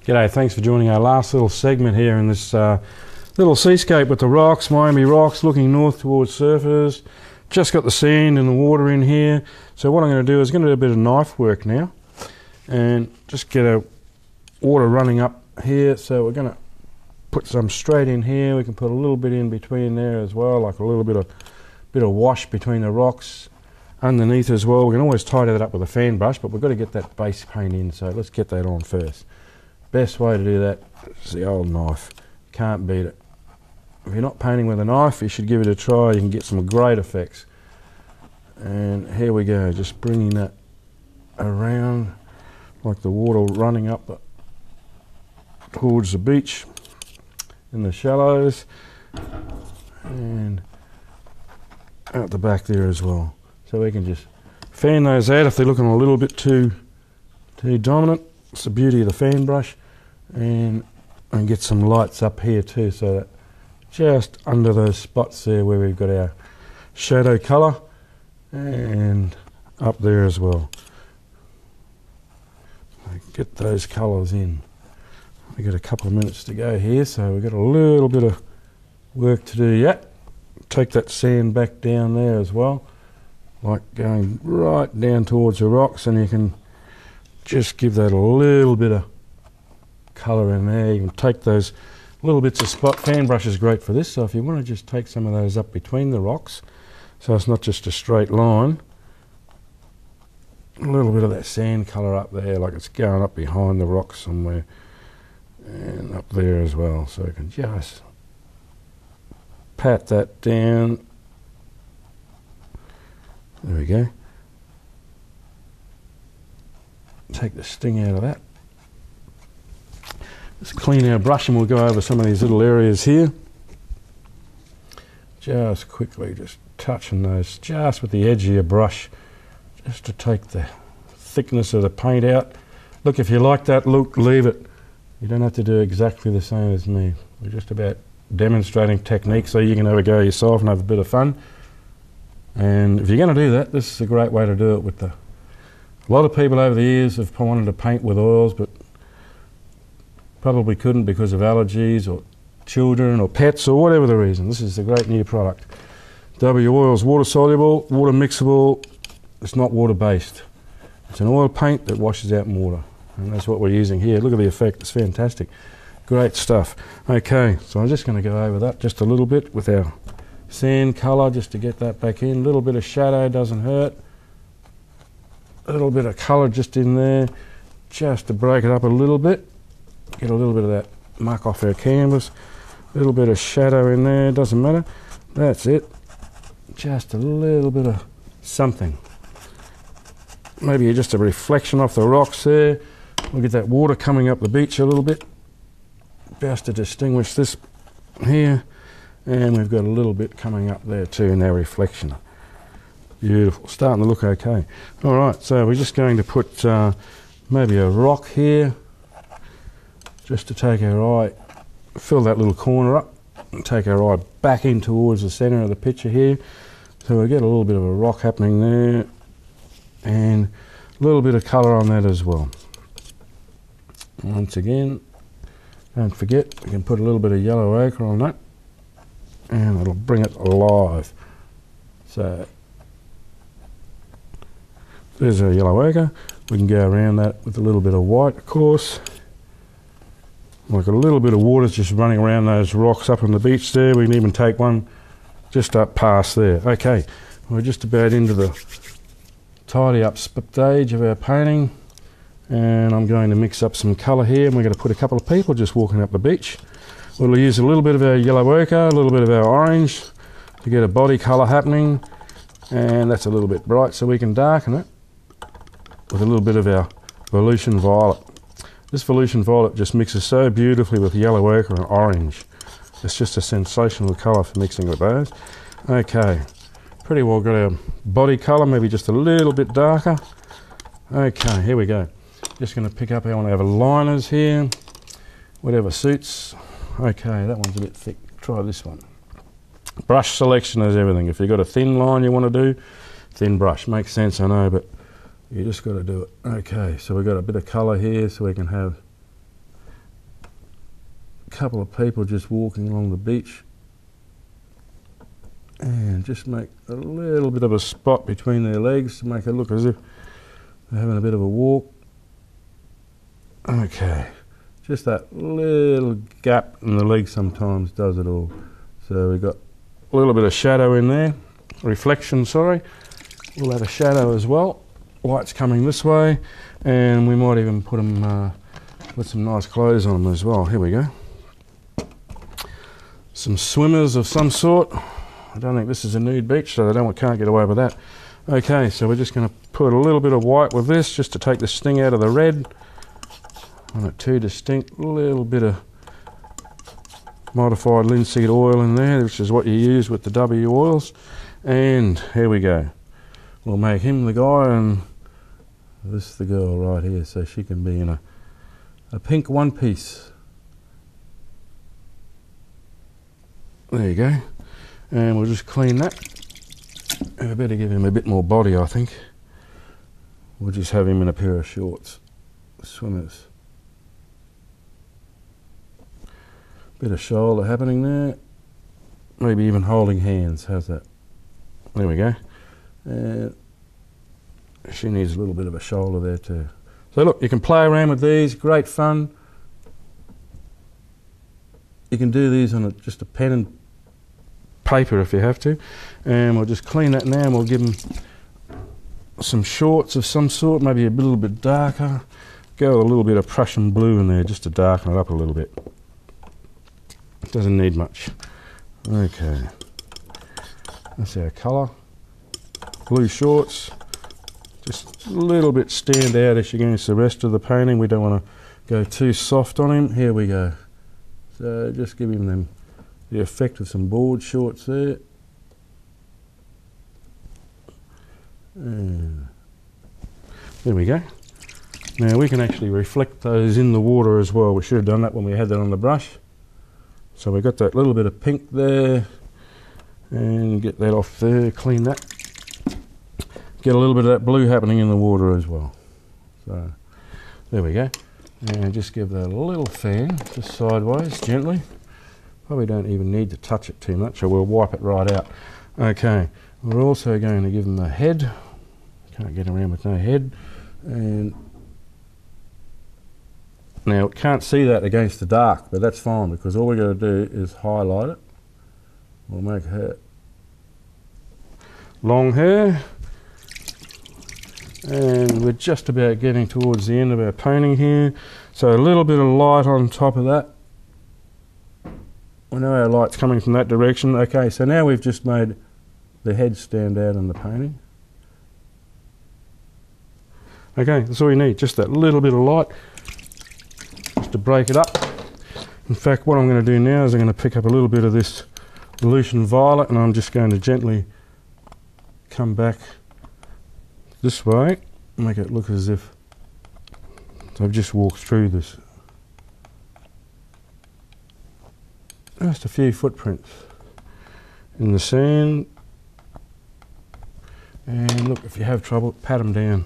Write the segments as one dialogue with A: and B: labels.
A: G'day, thanks for joining our last little segment here in this little seascape with the rocks, Miami rocks, looking north towards surfers. Just got the sand and the water in here. So what I'm going to do is going to do a bit of knife work now and just get our water running up here. So we're going to put some straight in here. We can put a little bit in between there as well, like a little bit of wash between the rocks underneath as well. We can always tidy that up with a fan brush, but we've got to get that base paint in, so let's get that on first. Best way to do that is the old knife. Can't beat it. If you're not painting with a knife, you should give it a try. You can get some great effects. And here we go, just bringing that around like the water running up towards the beach in the shallows and out the back there as well. So we can just fan those out if they're looking a little bit too dominant. It's the beauty of the fan brush, and get some lights up here too, so that just under those spots there where we've got our shadow colour, and up there as well. Get those colours in. We've got a couple of minutes to go here, so we've got a little bit of work to do yet. Take that sand back down there as well, like going right down towards the rocks, and you can just give that a little bit of colour in there. You can take those little bits of spot. Fan brush is great for this, so if you want to just take some of those up between the rocks, so it's not just a straight line, a little bit of that sand colour up there, like it's going up behind the rocks somewhere, and up there as well. So you can just pat that down. There we go. Take the sting out of that. Let's clean our brush and we'll go over some of these little areas here. Just quickly, just touching those just with the edge of your brush, just to take the thickness of the paint out. Look, if you like that look, leave it. You don't have to do exactly the same as me. We're just about demonstrating technique so you can have a go yourself and have a bit of fun. And if you're going to do that, this is a great way to do it. With a lot of people over the years have wanted to paint with oils, but probably couldn't because of allergies or children or pets or whatever the reason. This is a great new product. W Oil's water soluble, water mixable. It's not water based. It's an oil paint that washes out in water, and that's what we're using here. Look at the effect, it's fantastic. Great stuff. Okay, so I'm just going to go over that just a little bit with our sand colour, just to get that back in. A little bit of shadow doesn't hurt. A little bit of colour just in there, just to break it up a little bit. Get a little bit of that muck off our canvas. A little bit of shadow in there, doesn't matter. That's it. Just a little bit of something. Maybe just a reflection off the rocks there. We'll get that water coming up the beach a little bit, just to distinguish this here. And we've got a little bit coming up there too in our reflection. Beautiful, starting to look okay. All right, so we're just going to put maybe a rock here, just to take our eye, fill that little corner up, and take our eye back in towards the centre of the picture here. So we get a little bit of a rock happening there, and a little bit of colour on that as well. Once again, don't forget, we can put a little bit of yellow ochre on that, and it'll bring it alive. So there's our yellow ochre. We can go around that with a little bit of white, of course. Like a little bit of water's just running around those rocks up on the beach there. We can even take one just up past there. Okay, we're just about into the tidy up stage of our painting, and I'm going to mix up some colour here, and we're going to put a couple of people just walking up the beach. We'll use a little bit of our yellow ochre, a little bit of our orange to get a body colour happening, and that's a little bit bright, so we can darken it with a little bit of our Volution Violet. This Volution Violet just mixes so beautifully with yellow ochre and orange. It's just a sensational colour for mixing with those. Okay, pretty well got our body colour, maybe just a little bit darker. Okay, here we go. Just going to pick up our liners here, whatever suits. Okay, that one's a bit thick. Try this one. Brush selection is everything. If you've got a thin line you want to do, thin brush. Makes sense, I know, but you just got to do it. Okay, so we've got a bit of colour here, so we can have couple of people just walking along the beach, and just make a little bit of a spot between their legs to make it look as if they're having a bit of a walk. Okay, just that little gap in the leg sometimes does it all. So we've got a little bit of shadow in there, reflection, sorry. We'll add a shadow as well. Light's coming this way, and we might even put them with some nice clothes on them as well. Here we go. Some swimmers of some sort. I don't think this is a nude beach, so can't get away with that. Okay, so we're just going to put a little bit of white with this, just to take the sting out of the red. On it too distinct, a little bit of modified linseed oil in there, which is what you use with the W oils. And here we go. We'll make him the guy and this the girl right here, so she can be in a pink one piece. There you go. And we'll just clean that. And we better give him a bit more body, I think. We'll just have him in a pair of shorts, swimmers. Bit of shoulder happening there. Maybe even holding hands. How's that? There we go. And she needs a little bit of a shoulder there too. So look, you can play around with these. Great fun. You can do these on just a pen and paper if you have to. And we'll just clean that now, and we'll give them some shorts of some sort, maybe a little bit darker. Go with a little bit of Prussian blue in there just to darken it up a little bit. Doesn't need much. Okay, that's our colour. Blue shorts, just a little bit stand out as against the rest of the painting. We don't want to go too soft on him. Here we go. So just give him the effect of some board shorts there. And there we go. Now we can actually reflect those in the water as well. We should have done that when we had that on the brush. So we've got that little bit of pink there, and get that off there, clean that. Get a little bit of that blue happening in the water as well. So there we go. And just give that a little fan, just sideways, gently. Probably don't even need to touch it too much, or we'll wipe it right out. Okay, we're also going to give them a head. Can't get around with no head. And now, can't see that against the dark, but that's fine, because all we're going to do is highlight it. We'll make her long hair. And we're just about getting towards the end of our painting here. So a little bit of light on top of that. We know our light's coming from that direction. Okay, so now we've just made the head stand out in the painting. Okay, that's all you need, just that little bit of light. To break it up. In fact, what I'm going to do now is I'm going to pick up a little bit of this Lucian Violet, and I'm just going to gently come back this way, make it look as if I've just walked through this. Just a few footprints in the sand. And look, if you have trouble, pat them down.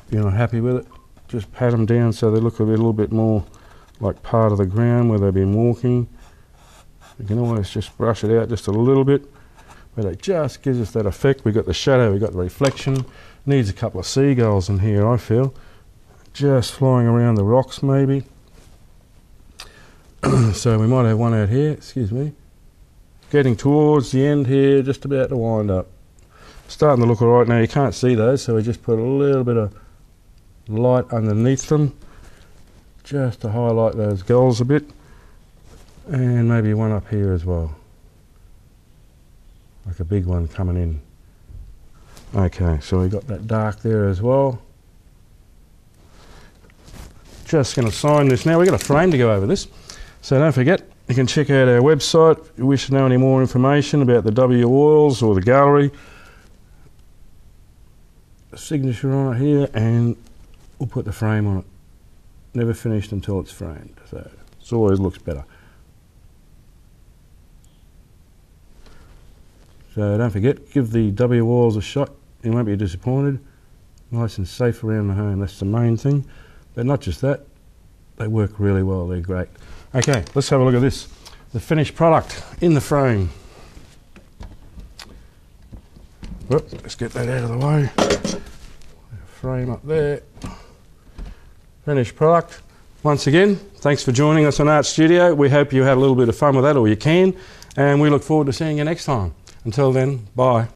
A: If you're not happy with it, just pat them down so they look a little bit more like part of the ground where they've been walking. You can always just brush it out just a little bit, but it just gives us that effect. We've got the shadow, we've got the reflection. Needs a couple of seagulls in here, I feel. Just flying around the rocks maybe. So we might have one out here, excuse me. Getting towards the end here, just about to wind up. Starting to look all right now. You can't see those, so we just put a little bit of light underneath them just to highlight those gulls a bit, and maybe one up here as well, like a big one coming in. Okay, so we got that dark there as well. Just going to sign this now. We've got a frame to go over this, so don't forget, you can check out our website if you wish to know any more information about the W oils or the gallery. A signature on it here, and we'll put the frame on it. Never finished until it's framed, so it always looks better. So don't forget, give the W oils a shot. You won't be disappointed. Nice and safe around the home, that's the main thing. But not just that, they work really well, they're great. Okay, let's have a look at this. The finished product in the frame. Whoop, let's get that out of the way. Frame up there. Finished product. Once again, thanks for joining us on Artstudio. We hope you had a little bit of fun with that, or you can, and we look forward to seeing you next time. Until then, bye.